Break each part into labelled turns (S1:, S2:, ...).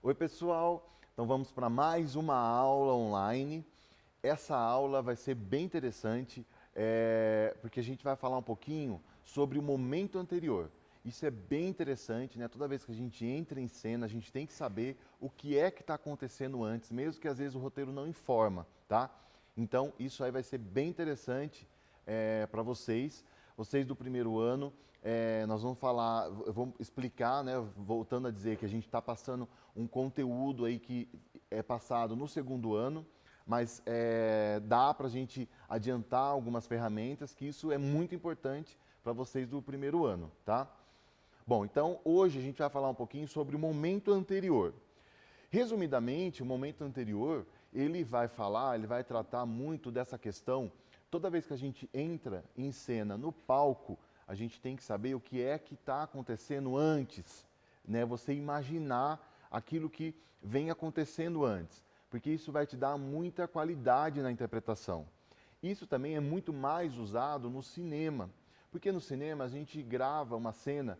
S1: Oi pessoal, então vamos para mais uma aula online. Essa aula vai ser bem interessante, porque a gente vai falar um pouquinho sobre o momento anterior. Isso é bem interessante, né? Toda vez que a gente entra em cena, a gente tem que saber o que é que está acontecendo antes, mesmo que às vezes o roteiro não informa, tá? Então isso aí vai ser bem interessante para vocês. Vocês do primeiro ano, nós vamos falar, eu vou explicar, né, voltando a dizer que a gente está passando um conteúdo aí que é passado no segundo ano, mas dá para a gente adiantar algumas ferramentas, que isso é muito importante para vocês do primeiro ano, tá? Bom, então hoje a gente vai falar um pouquinho sobre o momento anterior. Resumidamente, o momento anterior, ele vai tratar muito dessa questão. Toda vez que a gente entra em cena no palco, a gente tem que saber o que é que está acontecendo antes, né? Você imaginar aquilo que vem acontecendo antes, porque isso vai te dar muita qualidade na interpretação. Isso também é muito mais usado no cinema, porque no cinema a gente grava uma cena,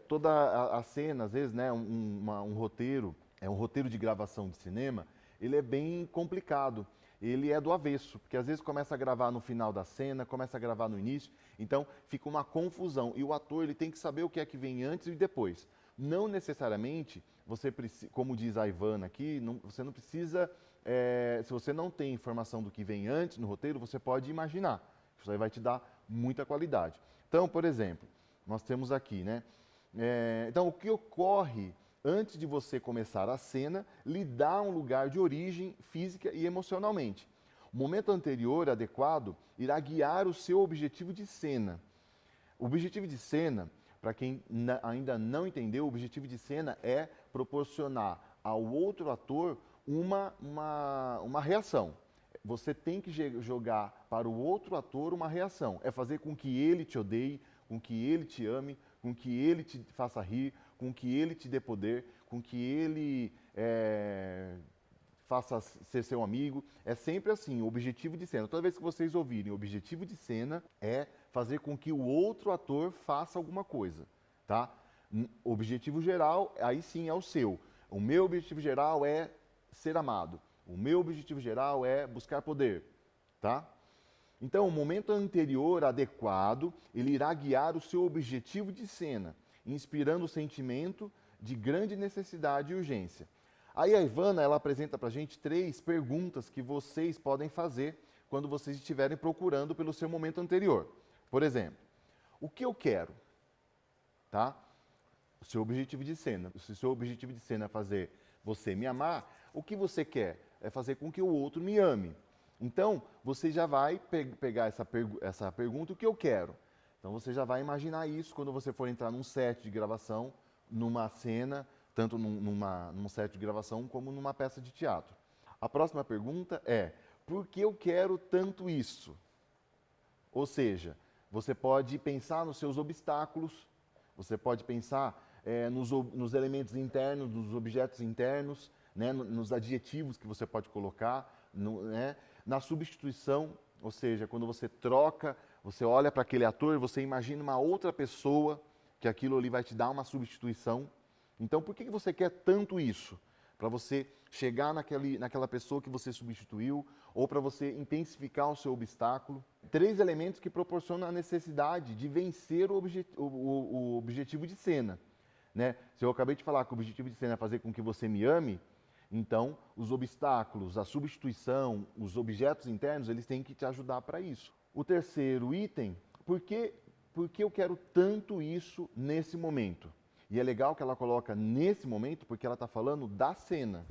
S1: toda a cena, às vezes, né, um roteiro, um roteiro de gravação de cinema, ele é bem complicado. Ele é do avesso, porque às vezes começa a gravar no final da cena, começa a gravar no início, então fica uma confusão. E o ator ele tem que saber o que é que vem antes e depois. Não necessariamente, você precisa, como diz a Ivana aqui, você não precisa, se você não tem informação do que vem antes no roteiro, você pode imaginar. Isso aí vai te dar muita qualidade. Então, por exemplo, nós temos aqui, né? Então, o que ocorre antes de você começar a cena lhe dá um lugar de origem física e emocionalmente. O momento anterior adequado irá guiar o seu objetivo de cena. O objetivo de cena, para quem ainda não entendeu, o objetivo de cena é proporcionar ao outro ator uma reação. Você tem que jogar para o outro ator uma reação. É fazer com que ele te odeie, com que ele te ame, com que ele te faça rir, com que ele te dê poder, com que ele faça ser seu amigo. É sempre assim, o objetivo de cena. Toda vez que vocês ouvirem o objetivo de cena é fazer com que o outro ator faça alguma coisa, tá? O objetivo geral, aí sim é o seu. O meu objetivo geral é ser amado. O meu objetivo geral é buscar poder, tá? Então, o momento anterior adequado, ele irá guiar o seu objetivo de cena, inspirando o sentimento de grande necessidade e urgência. Aí a Ivana, ela apresenta para a gente 3 perguntas que vocês podem fazer quando vocês estiverem procurando pelo seu momento anterior. Por exemplo, o que eu quero? Tá? O seu objetivo de cena. Se o seu objetivo de cena é fazer você me amar, o que você quer? É fazer com que o outro me ame. Então, você já vai pegar essa pergunta, o que eu quero? Então, você já vai imaginar isso quando você for entrar num set de gravação, numa cena, tanto num set de gravação como numa peça de teatro. A próxima pergunta é, por que eu quero tanto isso? Ou seja, você pode pensar nos seus obstáculos, você pode pensar nos elementos internos, nos objetos internos, né, nos adjetivos que você pode colocar, né, na substituição, ou seja, quando você troca, você olha para aquele ator, você imagina uma outra pessoa, que aquilo ali vai te dar uma substituição. Então, por que você quer tanto isso? Para você chegar naquela pessoa que você substituiu, ou para você intensificar o seu obstáculo. 3 elementos que proporcionam a necessidade de vencer o objetivo de cena. Né? Se eu acabei de falar que o objetivo de cena é fazer com que você me ame, então os obstáculos, a substituição, os objetos internos, eles têm que te ajudar para isso. O terceiro item, por que eu quero tanto isso nesse momento? E é legal que ela coloca nesse momento, porque ela está falando da cena.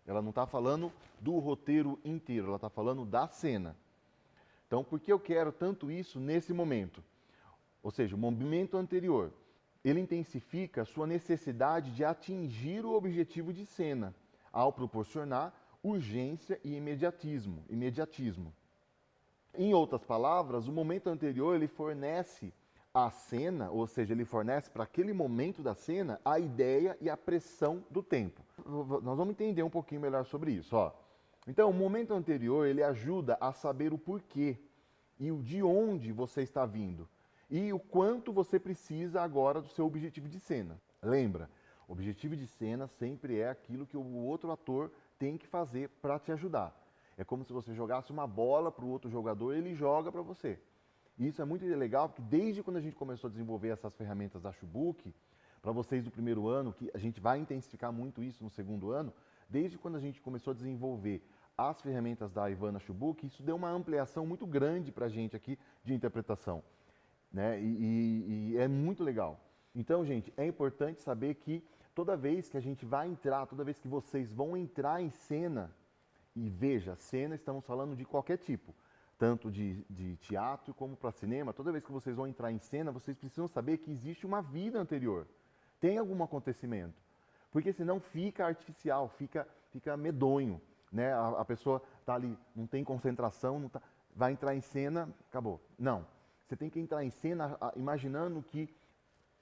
S1: Ela não está falando do roteiro inteiro, ela está falando da cena. Então, por que eu quero tanto isso nesse momento? Ou seja, o momento anterior. Ele intensifica a sua necessidade de atingir o objetivo de cena, ao proporcionar urgência e imediatismo. Em outras palavras, o momento anterior ele fornece à cena, ou seja, ele fornece para aquele momento da cena a ideia e a pressão do tempo. Nós vamos entender um pouquinho melhor sobre isso. Ó. Então, o momento anterior ele ajuda a saber o porquê e o de onde você está vindo e o quanto você precisa agora do seu objetivo de cena. Lembra? Objetivo de cena sempre é aquilo que o outro ator tem que fazer para te ajudar. É como se você jogasse uma bola para o outro jogador e ele joga para você. E isso é muito legal, porque desde quando a gente começou a desenvolver essas ferramentas da Chubuque, para vocês do primeiro ano, que a gente vai intensificar muito isso no segundo ano, desde quando a gente começou a desenvolver as ferramentas da Ivana Chubuque, isso deu uma ampliação muito grande para a gente aqui de interpretação, né? E é muito legal. Então, gente, é importante saber que toda vez que a gente vai entrar, toda vez que vocês vão entrar em cena, e veja, cena estamos falando de qualquer tipo, tanto de teatro como para cinema, toda vez que vocês vão entrar em cena, vocês precisam saber que existe uma vida anterior, tem algum acontecimento, porque senão fica artificial, fica medonho, né? A pessoa está ali, não tem concentração, não tá, vai entrar em cena, acabou. Não, você tem que entrar em cena imaginando que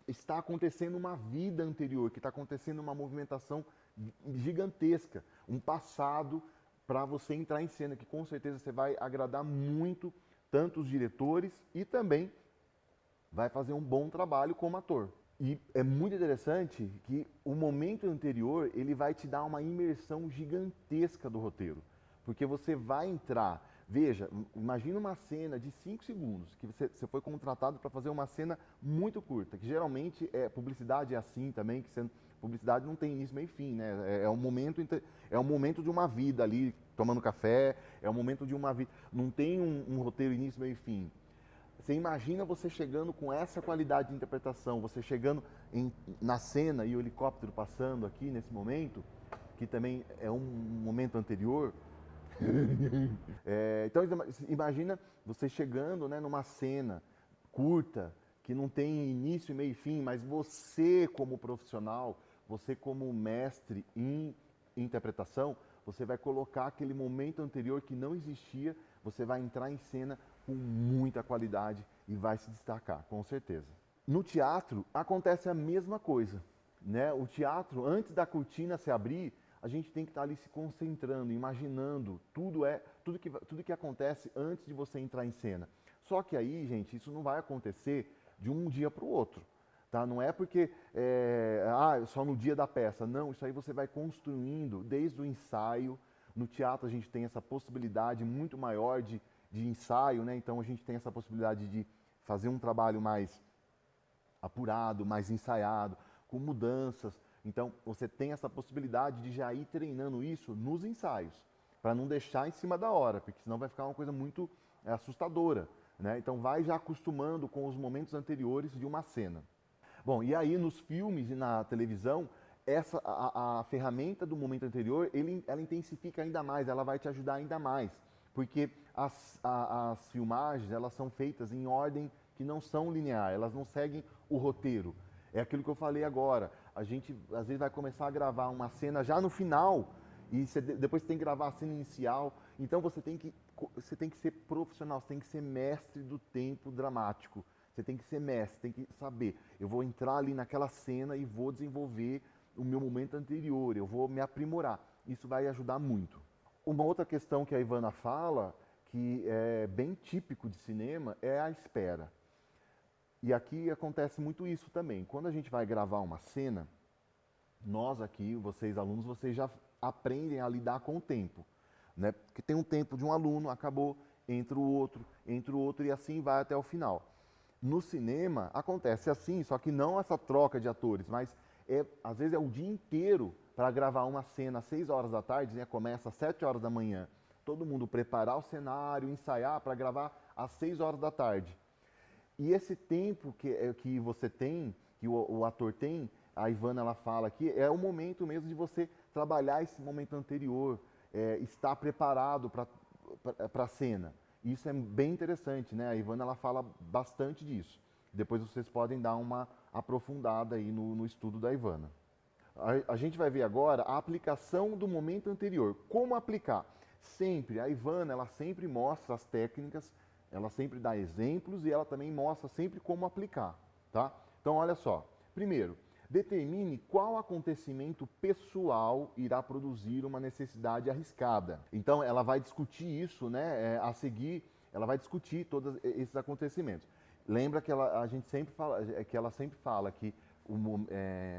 S1: está acontecendo uma vida anterior, que está acontecendo uma movimentação gigantesca, um passado para você entrar em cena, que com certeza você vai agradar muito tanto os diretores e também vai fazer um bom trabalho como ator. E é muito interessante que o momento anterior, ele vai te dar uma imersão gigantesca do roteiro, porque você vai entrar. Veja, imagina uma cena de 5 segundos, que você foi contratado para fazer uma cena muito curta, que geralmente publicidade é assim também, que publicidade não tem início, meio e fim, né? É um momento de uma vida ali, tomando café, é um momento de uma vida, não tem um roteiro início, meio e fim. Você imagina você chegando com essa qualidade de interpretação, você chegando na cena e o helicóptero passando aqui nesse momento, que também é um momento anterior. Então imagina você chegando, né, numa cena curta, que não tem início, meio e fim, mas você como profissional, você como mestre em interpretação, você vai colocar aquele momento anterior que não existia, você vai entrar em cena com muita qualidade e vai se destacar, com certeza. No teatro acontece a mesma coisa, né? O teatro, antes da cortina se abrir, a gente tem que estar ali se concentrando, imaginando tudo que acontece antes de você entrar em cena. Só que aí, gente, isso não vai acontecer de um dia para o outro. Tá? Não é porque só no dia da peça. Não, isso aí você vai construindo desde o ensaio. No teatro a gente tem essa possibilidade muito maior de ensaio, né? Então a gente tem essa possibilidade de fazer um trabalho mais apurado, mais ensaiado, com mudanças. Então você tem essa possibilidade de já ir treinando isso nos ensaios, para não deixar em cima da hora, porque senão vai ficar uma coisa muito assustadora, né? Então vai já acostumando com os momentos anteriores de uma cena. Bom, e aí nos filmes e na televisão, a ferramenta do momento anterior, ela intensifica ainda mais, ela vai te ajudar ainda mais, porque as filmagens, elas são feitas em ordem que não são linear, elas não seguem o roteiro. É aquilo que eu falei agora, a gente às vezes vai começar a gravar uma cena já no final, e depois você tem que gravar a cena inicial, então você tem que ser profissional, você tem que ser mestre do tempo dramático. Você tem que ser mestre, tem que saber. Eu vou entrar ali naquela cena e vou desenvolver o meu momento anterior, eu vou me aprimorar. Isso vai ajudar muito. Uma outra questão que a Ivana fala, que é bem típico de cinema, é a espera. E aqui acontece muito isso também. Quando a gente vai gravar uma cena, nós aqui, vocês alunos, vocês já aprendem a lidar com o tempo, né? Porque tem um tempo de um aluno, acabou, entra o outro e assim vai até o final. No cinema acontece assim, só que não essa troca de atores, mas às vezes é o dia inteiro para gravar uma cena às 6 horas da tarde, né? Começa às 7 horas da manhã. Todo mundo preparar o cenário, ensaiar para gravar às 6 horas da tarde. E esse tempo que você tem, que o ator tem, a Ivana ela fala aqui, é o momento mesmo de você trabalhar esse momento anterior, estar preparado para a cena. Isso é bem interessante, né? A Ivana ela fala bastante disso. Depois vocês podem dar uma aprofundada aí no estudo da Ivana. A gente vai ver agora a aplicação do momento anterior. Como aplicar? Sempre, a Ivana ela sempre mostra as técnicas, ela sempre dá exemplos e ela também mostra sempre como aplicar, tá? Então olha só. Primeiro, determine qual acontecimento pessoal irá produzir uma necessidade arriscada. Então, ela vai discutir isso, né? A seguir, ela vai discutir todos esses acontecimentos. Lembra que a gente sempre fala, que ela sempre fala que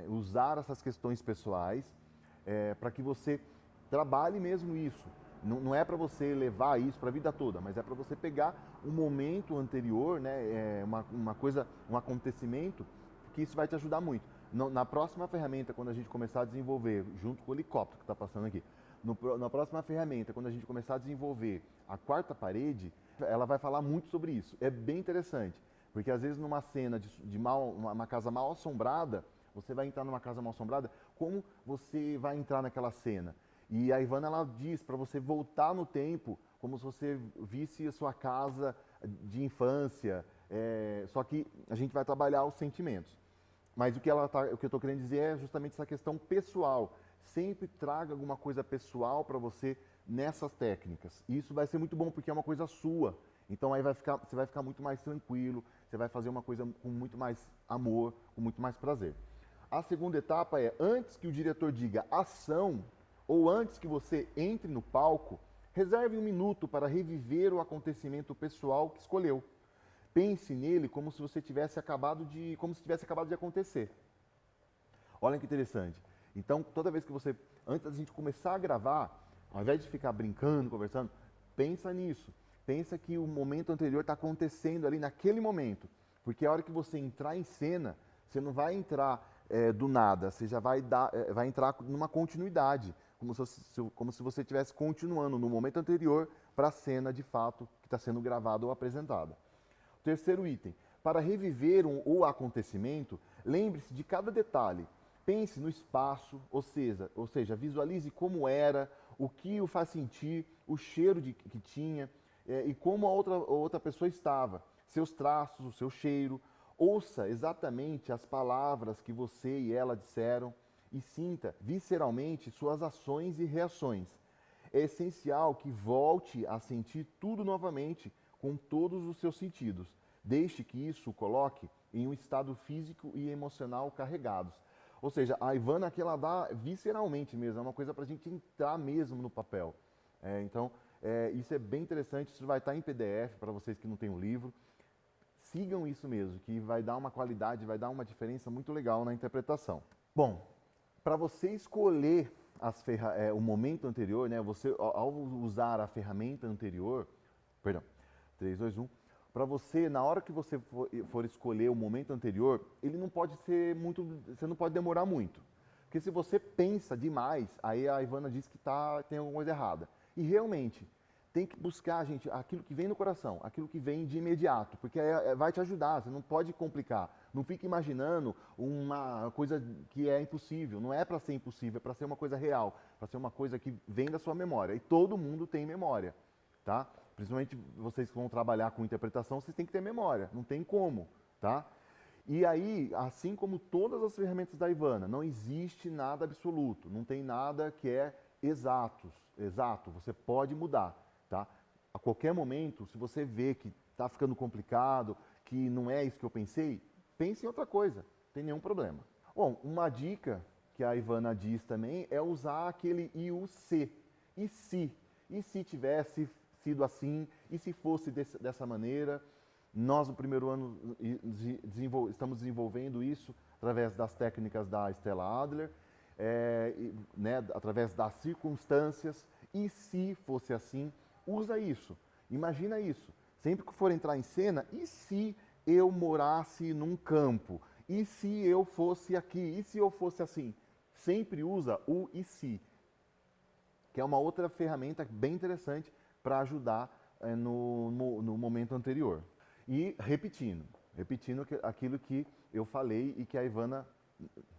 S1: usar essas questões pessoais para que você trabalhe mesmo isso. Não é para você levar isso para a vida toda, mas é para você pegar um momento anterior, né, uma coisa, um acontecimento, que isso vai te ajudar muito. Na próxima ferramenta, quando a gente começar a desenvolver, junto com o helicóptero que está passando aqui, na próxima ferramenta, quando a gente começar a desenvolver a quarta parede, ela vai falar muito sobre isso. É bem interessante, porque às vezes numa cena de uma casa mal assombrada, você vai entrar numa casa mal assombrada, como você vai entrar naquela cena? E a Ivana, ela diz para você voltar no tempo, como se você visse a sua casa de infância, só que a gente vai trabalhar os sentimentos. Mas o que eu estou querendo dizer é justamente essa questão pessoal. Sempre traga alguma coisa pessoal para você nessas técnicas. E isso vai ser muito bom porque é uma coisa sua. Então aí você vai ficar muito mais tranquilo, você vai fazer uma coisa com muito mais amor, com muito mais prazer. A segunda etapa é, antes que o diretor diga ação, ou antes que você entre no palco, reserve um minuto para reviver o acontecimento pessoal que escolheu. Pense nele como se tivesse acabado de acontecer. Olha que interessante. Então, toda vez que antes da gente começar a gravar, ao invés de ficar brincando, conversando, pensa nisso. Pensa que o momento anterior está acontecendo ali naquele momento. Porque a hora que você entrar em cena, você não vai entrar do nada, você já vai entrar numa continuidade, como se você estivesse continuando no momento anterior para a cena de fato que está sendo gravada ou apresentada. Terceiro item, para reviver o acontecimento, lembre-se de cada detalhe. Pense no espaço, ou seja, visualize como era, o que o faz sentir, o cheiro que tinha e como a outra pessoa estava, seus traços, o seu cheiro. Ouça exatamente as palavras que você e ela disseram e sinta visceralmente suas ações e reações. É essencial que volte a sentir tudo novamente com todos os seus sentidos. Deixe que isso o coloque em um estado físico e emocional carregados. Ou seja, a Ivana aqui ela dá visceralmente mesmo, é uma coisa para a gente entrar mesmo no papel. Então, isso é bem interessante, isso vai estar em PDF para vocês que não têm o livro. Sigam isso mesmo, que vai dar uma qualidade, vai dar uma diferença muito legal na interpretação. Bom, para você escolher o momento anterior, né, você, ao usar a ferramenta anterior, perdão, 3, 2, 1, para você, na hora que você for escolher o momento anterior, ele não pode ser muito, você não pode demorar muito. Porque se você pensa demais, aí a Ivana diz que tem alguma coisa errada. E realmente, tem que buscar, gente, aquilo que vem no coração, aquilo que vem de imediato, porque vai te ajudar, você não pode complicar. Não fique imaginando uma coisa que é impossível. Não é para ser impossível, é para ser uma coisa real, para ser uma coisa que vem da sua memória. E todo mundo tem memória, tá? Principalmente vocês que vão trabalhar com interpretação, vocês têm que ter memória, não tem como, tá? E aí, assim como todas as ferramentas da Ivana, não existe nada absoluto, não tem nada que é exato, você pode mudar, tá? A qualquer momento, se você vê que está ficando complicado, que não é isso que eu pensei, pense em outra coisa, não tem nenhum problema. Bom, uma dica que a Ivana diz também é usar aquele e o se. E se? E se tivesse sido assim? E se fosse dessa maneira? Nós, no primeiro ano, estamos desenvolvendo isso através das técnicas da Stella Adler, né, através das circunstâncias. E se fosse assim, usa isso. Imagina isso. Sempre que for entrar em cena, e se eu morasse num campo? E se eu fosse aqui? E se eu fosse assim? Sempre usa o e se, que é uma outra ferramenta bem interessante para ajudar no momento anterior. E repetindo aquilo que eu falei e que a Ivana,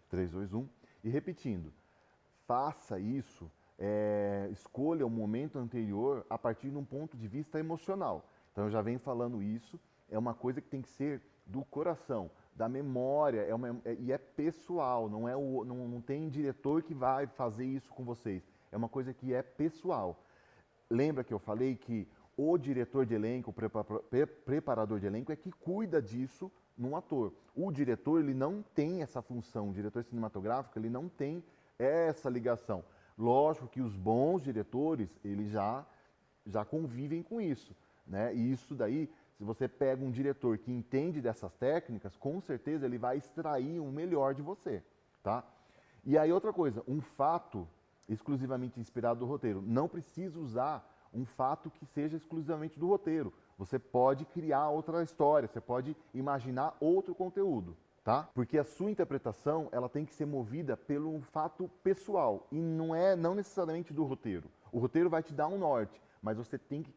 S1: 3, 2, 1, e repetindo, faça isso, escolha o momento anterior a partir de um ponto de vista emocional. Então eu já venho falando isso, é uma coisa que tem que ser do coração, da memória, e é pessoal, não tem diretor que vai fazer isso com vocês, é uma coisa que é pessoal. Lembra que eu falei que o diretor de elenco, o preparador de elenco é que cuida disso num ator. O diretor, ele não tem essa função, o diretor cinematográfico, ele não tem essa ligação. Lógico que os bons diretores, eles já convivem com isso, né? E isso daí se você pega um diretor que entende dessas técnicas, com certeza ele vai extrair o melhor de você, tá? E aí outra coisa, um fato exclusivamente inspirado do roteiro. Não precisa usar um fato que seja exclusivamente do roteiro. Você pode criar outra história, você pode imaginar outro conteúdo, tá? Porque a sua interpretação, ela tem que ser movida pelo fato pessoal e não necessariamente do roteiro. O roteiro vai te dar um norte, mas você tem que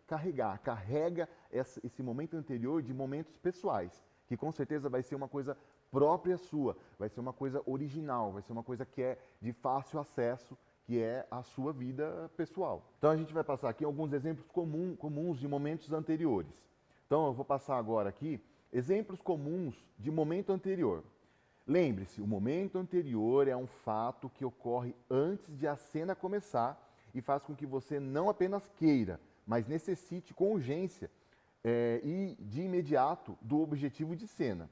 S1: carrega esse momento anterior de momentos pessoais, que com certeza vai ser uma coisa própria sua, vai ser uma coisa original, vai ser uma coisa que é de fácil acesso, que é a sua vida pessoal. Então a gente vai passar aqui alguns exemplos comuns de momentos anteriores. Então eu vou passar agora aqui exemplos comuns de momento anterior. Lembre-se, o momento anterior é um fato que ocorre antes de a cena começar e faz com que você não apenas queira, mas necessite com urgência e de imediato do objetivo de cena.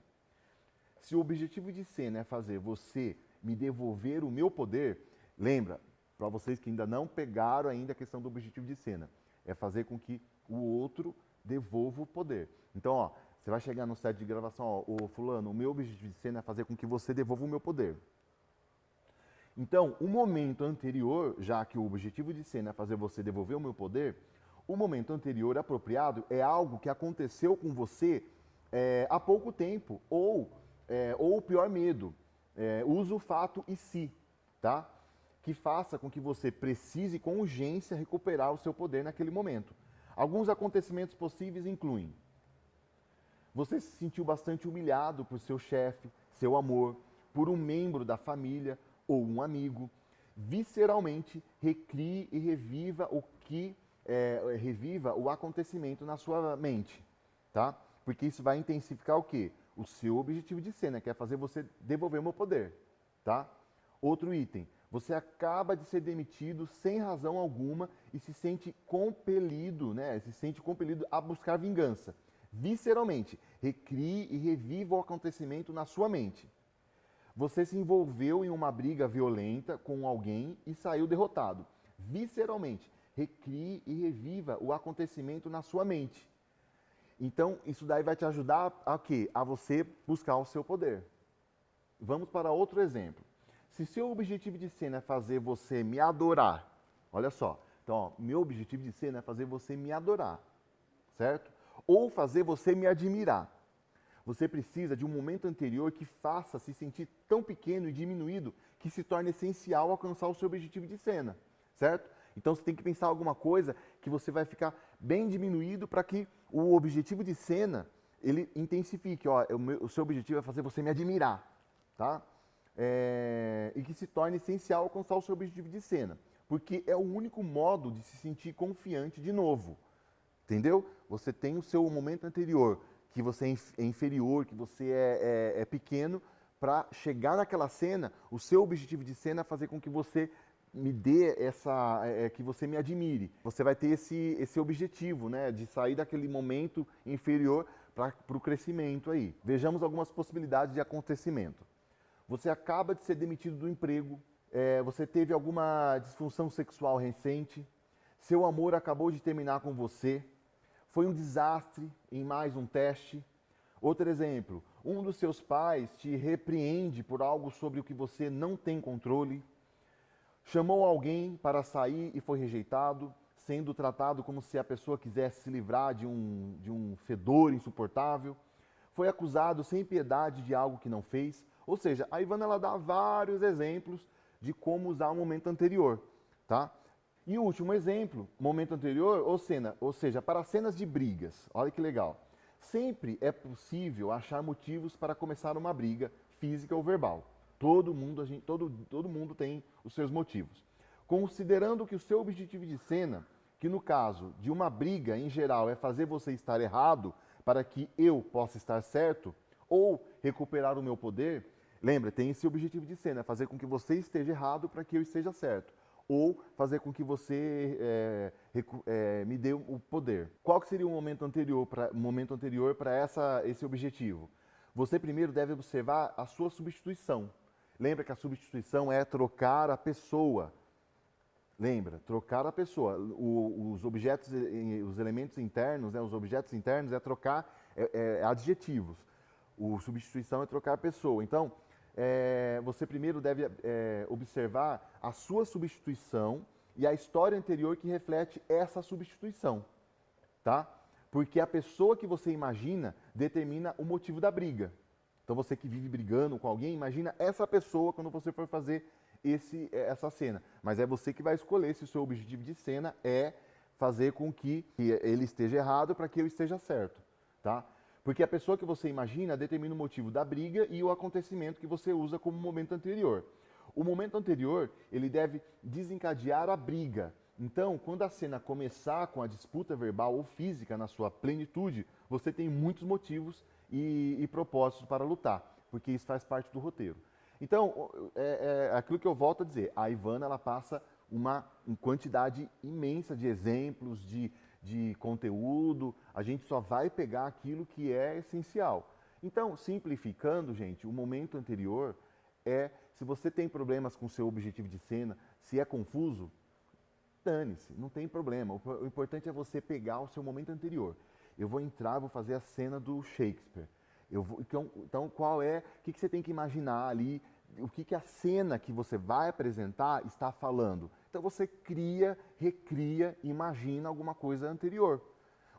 S1: Se o objetivo de cena é fazer você me devolver o meu poder, lembra, para vocês que ainda não pegaram ainda a questão do objetivo de cena, é fazer com que o outro devolva o poder. Então, ó, você vai chegar no set de gravação, ó, ô fulano, o meu objetivo de cena é fazer com que você devolva o meu poder. Então, o momento anterior, já que o objetivo de cena é fazer você devolver o meu poder, o momento anterior apropriado é algo que aconteceu com você há pouco tempo, ou o pior medo, usa o fato e se, tá? Que faça com que você precise com urgência recuperar o seu poder naquele momento. Alguns acontecimentos possíveis incluem: você se sentiu bastante humilhado por seu chefe, seu amor, por um membro da família ou um amigo. Visceralmente, recrie e reviva reviva o acontecimento na sua mente, tá? Porque isso vai intensificar o quê? O seu objetivo de cena, que é fazer você devolver o meu poder, tá? Outro item: você acaba de ser demitido sem razão alguma e se sente compelido, né? Se sente compelido a buscar vingança. Visceralmente, recrie e reviva o acontecimento na sua mente. Você se envolveu em uma briga violenta com alguém e saiu derrotado. Visceralmente, recrie e reviva o acontecimento na sua mente. Então, isso daí vai te ajudar a quê? A você buscar o seu poder. Vamos para outro exemplo. Se seu objetivo de cena é fazer você me adorar, olha só, então, ó, meu objetivo de cena é fazer você me adorar, certo? Ou fazer você me admirar. Você precisa de um momento anterior que faça se sentir tão pequeno e diminuído que se torne essencial alcançar o seu objetivo de cena, certo? Então você tem que pensar alguma coisa que você vai ficar bem diminuído para que o objetivo de cena ele intensifique. Ó, o seu objetivo é fazer você me admirar, tá? E que se torne essencial alcançar o seu objetivo de cena, porque é o único modo de se sentir confiante de novo, entendeu? Você tem o seu momento anterior, que você é inferior, que você é pequeno, para chegar naquela cena, o seu objetivo de cena é fazer com que você me dê que você me admire. Você vai ter esse objetivo, né, de sair daquele momento inferior para o crescimento aí. Vejamos algumas possibilidades de acontecimento. Você acaba de ser demitido do emprego, você teve alguma disfunção sexual recente, seu amor acabou de terminar com você, foi um desastre em mais um teste. Outro exemplo, um dos seus pais te repreende por algo sobre o que você não tem controle. Chamou alguém para sair e foi rejeitado, sendo tratado como se a pessoa quisesse se livrar de um fedor insuportável. Foi acusado sem piedade de algo que não fez. Ou seja, a Ivana ela dá vários exemplos de como usar o momento anterior, tá? E o último exemplo, momento anterior ou seja, para cenas de brigas. Olha que legal. Sempre é possível achar motivos para começar uma briga física ou verbal. Todo mundo tem os seus motivos. Considerando que o seu objetivo de cena, que no caso de uma briga em geral é fazer você estar errado para que eu possa estar certo, ou recuperar o meu poder, lembra, tem esse objetivo de cena, fazer com que você esteja errado para que eu esteja certo. Ou fazer com que você me dê o poder. Qual que seria o momento anterior para esse objetivo? Você primeiro deve observar a sua substituição. Lembra que a substituição é trocar a pessoa. Lembra, trocar a pessoa. Os objetos, os elementos internos, né, os objetos internos é trocar adjetivos. O substituição é trocar a pessoa. Então, você primeiro deve observar a sua substituição e a história anterior que reflete essa substituição, tá? Porque a pessoa que você imagina determina o motivo da briga. Então, você que vive brigando com alguém, imagina essa pessoa quando você for fazer essa cena. Mas é você que vai escolher se o seu objetivo de cena é fazer com que ele esteja errado para que eu esteja certo, tá? Porque a pessoa que você imagina determina o motivo da briga e o acontecimento que você usa como momento anterior. O momento anterior, ele deve desencadear a briga. Então, quando a cena começar com a disputa verbal ou física na sua plenitude, você tem muitos motivos e propósitos para lutar, porque isso faz parte do roteiro. Então, aquilo que eu volto a dizer, a Ivana ela passa uma quantidade imensa de exemplos, de conteúdo, a gente só vai pegar aquilo que é essencial. Então, simplificando, gente, o momento anterior se você tem problemas com o seu objetivo de cena, se é confuso, dane-se, não tem problema. O importante é você pegar o seu momento anterior. Eu vou entrar, vou fazer a cena do Shakespeare. Então, o que você tem que imaginar ali, o que a cena que você vai apresentar está falando. Então, você cria, recria, imagina alguma coisa anterior.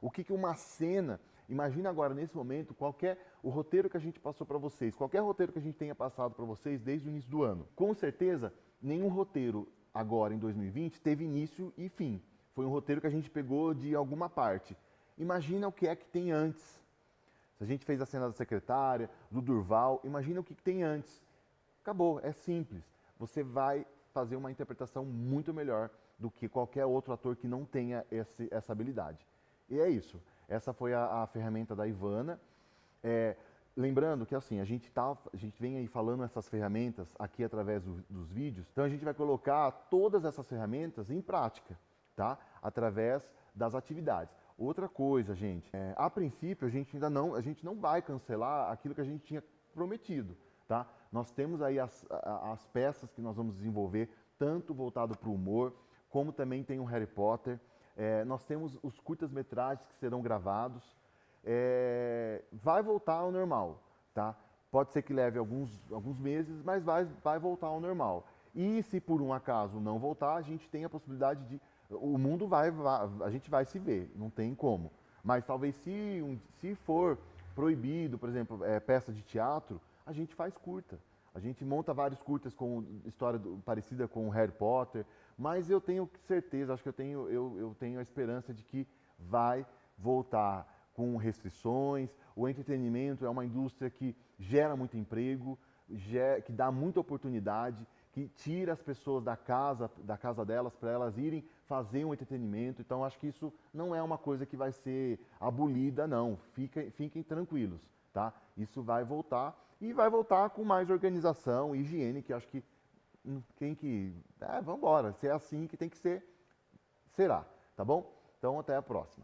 S1: O que uma cena, imagina agora, nesse momento, o roteiro que a gente passou para vocês, qualquer roteiro que a gente tenha passado para vocês desde o início do ano. Com certeza, nenhum roteiro agora, em 2020, teve início e fim. Foi um roteiro que a gente pegou de alguma parte. Imagina o que é que tem antes. Se a gente fez a cena da secretária, do Durval, imagina o que tem antes. Acabou, é simples. Você vai fazer uma interpretação muito melhor do que qualquer outro ator que não tenha essa habilidade. E é isso. Essa foi a ferramenta da Ivana. Lembrando que assim, a gente vem aí falando essas ferramentas aqui através dos vídeos, então a gente vai colocar todas essas ferramentas em prática, tá? Através das atividades. Outra coisa, gente, a princípio a gente não vai cancelar aquilo que a gente tinha prometido, tá? Nós temos aí as peças que nós vamos desenvolver, tanto voltado para o humor, como também tem o Harry Potter. Nós temos os curtas-metragens que serão gravados. Vai voltar ao normal, tá? Pode ser que leve alguns meses, mas vai voltar ao normal. E se por um acaso não voltar, a gente tem a possibilidade o mundo a gente vai se ver, não tem como. Mas talvez se for proibido, por exemplo, peça de teatro, a gente faz curta. A gente monta vários curtas com história parecida com o Harry Potter, mas eu tenho certeza, acho que eu tenho a esperança de que vai voltar com restrições. O entretenimento é uma indústria que gera muito emprego, que dá muita oportunidade, que tira as pessoas da casa delas para elas irem fazer um entretenimento. Então, acho que isso não é uma coisa que vai ser abolida, não. Fiquem tranquilos, tá? Isso vai voltar e vai voltar com mais organização, higiene, que acho que vamos embora. Se é assim que tem que ser, será, tá bom? Então, até a próxima.